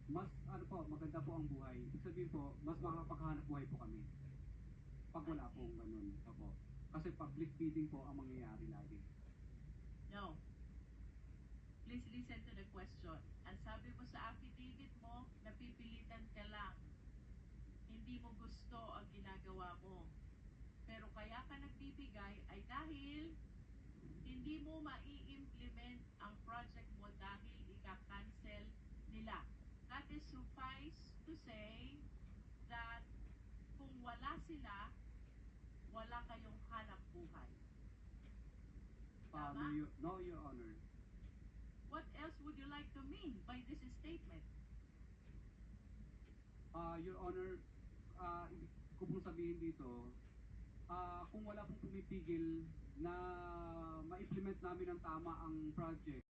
mas ano po, maganda po ang buhay. Ibig sabihin po, mas makakapaghanap buhay po kami. Pag wala pong ganun. Opo. Kasi public bidding po ang mangyayari lagi. No. Please listen to the question. Ang sabi mo sa affidavit mo, napipilitan ka lang. Hindi mo gusto ang ginagawa mo. Pero kaya ka nagbibigay ay dahil hindi mo mai-implement ang project mo dahil ika-cancel nila. That is suffice to say that kung wala sila, wala kayong hanap buhay. Tama? No, Your Honor. What else would you like to mean by this statement? Your Honor, ibig ko pong sabihin dito, kung wala pong pumipigil na ma-implement namin ng tama ang project,